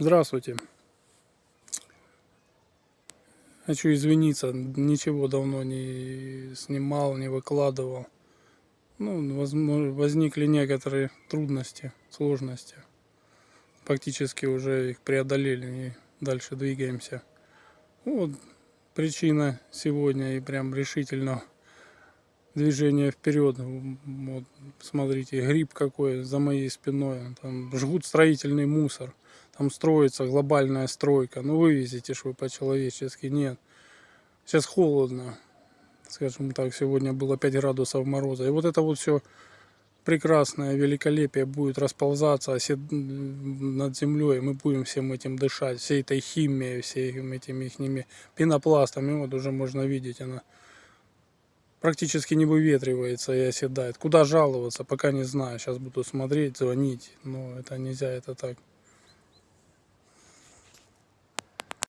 Здравствуйте. Хочу извиниться, ничего давно не снимал, не выкладывал. Возникли некоторые трудности, сложности. Фактически уже их преодолели и дальше двигаемся. Вот причина сегодня и прям решительно движения вперед. Вот, смотрите, гриб какой за моей спиной. Там жгут строительный мусор. Там строится глобальная стройка. Ну вывезите ж вы по-человечески. Нет. Сейчас холодно. Скажем так, сегодня было 5 градусов мороза. И вот это вот все прекрасное великолепие будет расползаться над землей. Мы будем всем этим дышать. Всей этой химией, всеми этими ихними пенопластами. Вот уже можно видеть, она практически не выветривается и оседает. Куда жаловаться, пока не знаю. Сейчас буду смотреть, звонить. Но это нельзя, это так.